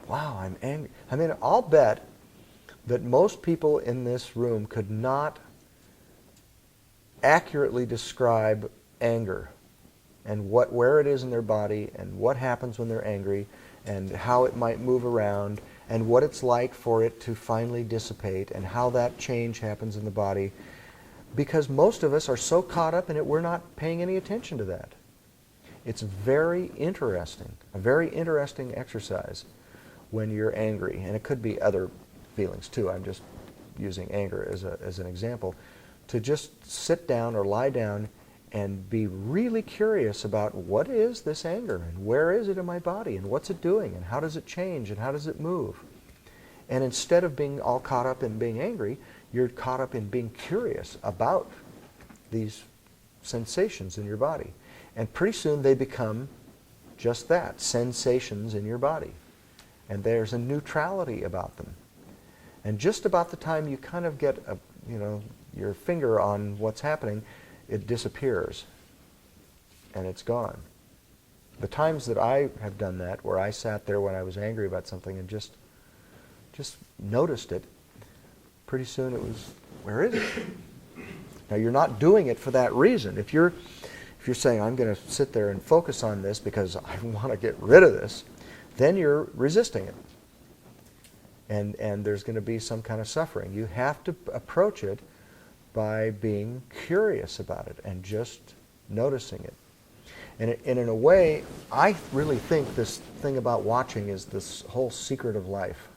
wow, I'm angry. I mean, I'll bet that most people in this room could not accurately describe anger and where it is in their body and what happens when they're angry and how it might move around and what it's like for it to finally dissipate and how that change happens in the body, because most of us are so caught up in it we're not paying any attention to that. It's very interesting, a very interesting exercise when you're angry, and it could be other feelings too. I'm just using anger as an example. To just sit down or lie down and be really curious about what is this anger and where is it in my body and what's it doing and how does it change and how does it move. And instead of being all caught up in being angry, you're caught up in being curious about these sensations in your body. And pretty soon they become just that, sensations in your body. And there's a neutrality about them. And just about the time you kind of get your finger on what's happening, it disappears and it's gone. The times that I have done that, where I sat there when I was angry about something and just noticed it, pretty soon it was, where is it? Now you're not doing it for that reason. If you're saying, I'm going to sit there and focus on this because I want to get rid of this, then you're resisting it. And there's going to be some kind of suffering. You have to approach it by being curious about it and just noticing it. And in a way, I really think this thing about watching is this whole secret of life.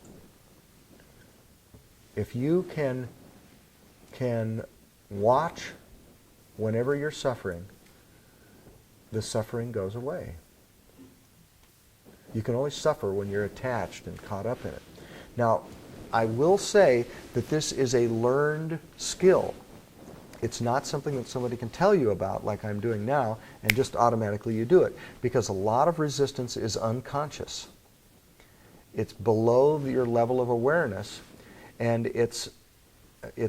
If you can watch whenever you're suffering, the suffering goes away. You can only suffer when you're attached and caught up in it. Now, I will say that this is a learned skill. It's not something that somebody can tell you about like I'm doing now and just automatically you do it, because a lot of resistance is unconscious. It's below your level of awareness, and it's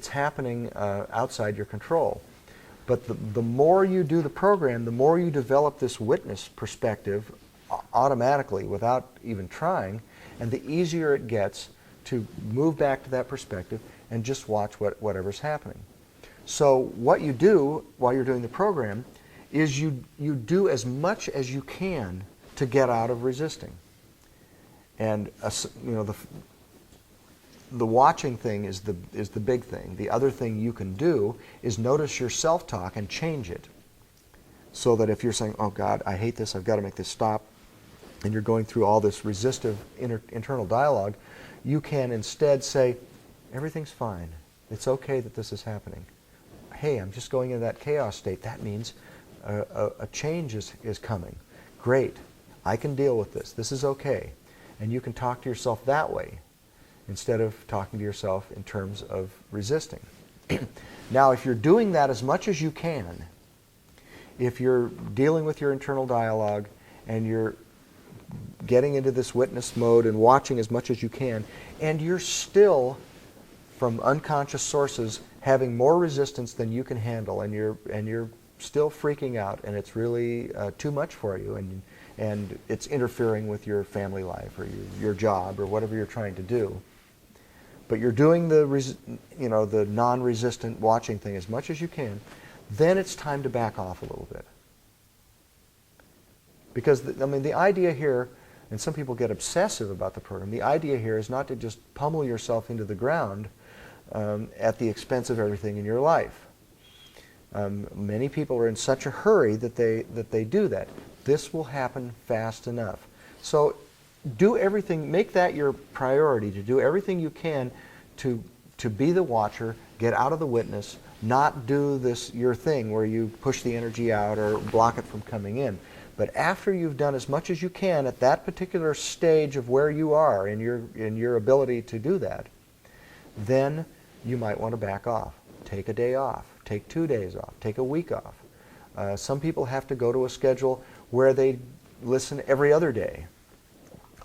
happening outside your control. But the more you do the program, the more you develop this witness perspective automatically without even trying, and the easier it gets to move back to that perspective and just watch whatever's happening. So what you do while you're doing the program is you do as much as you can to get out of resisting. And the watching thing is the big thing. The other thing you can do is notice your self-talk and change it. So that if you're saying, oh God, I hate this, I've got to make this stop, and you're going through all this resistive internal dialogue, you can instead say, everything's fine. It's okay that this is happening. Hey, I'm just going into that chaos state. That means a change is coming. Great. I can deal with this. This is okay. And you can talk to yourself that way instead of talking to yourself in terms of resisting. Now, if you're doing that as much as you can, if you're dealing with your internal dialogue and you're getting into this witness mode and watching as much as you can, and you're still, from unconscious sources, having more resistance than you can handle, and you're still freaking out, and it's really too much for you, and it's interfering with your family life or your job or whatever you're trying to do. But you're doing the non-resistant watching thing as much as you can, then it's time to back off a little bit. Because the idea here, and some people get obsessive about the program, the idea here is not to just pummel yourself into the ground at the expense of everything in your life. Many people are in such a hurry that they do that. This will happen fast enough. So do everything, make that your priority, to do everything you can to be the watcher, get out of the witness, not do this your thing where you push the energy out or block it from coming in. But after you've done as much as you can at that particular stage of where you are in your ability to do that, then you might want to back off. Take a day off. Take 2 days off. Take a week off. Some people have to go to a schedule where they listen every other day,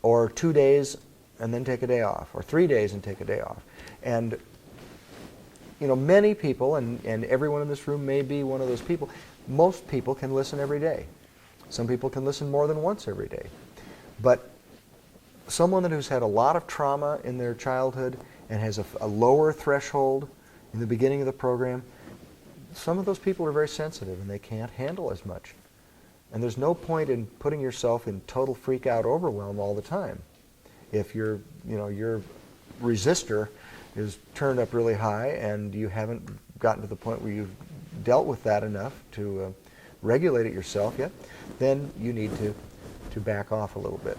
or 2 days and then take a day off, or 3 days and take a day off. And many people, and everyone in this room may be one of those people, most people can listen every day. Some people can listen more than once every day. But someone who's had a lot of trauma in their childhood and has a lower threshold in the beginning of the program, some of those people are very sensitive and they can't handle as much. And there's no point in putting yourself in total freak out overwhelm all the time. If your resistor is turned up really high and you haven't gotten to the point where you've dealt with that enough to regulate it yourself yet, then you need to back off a little bit.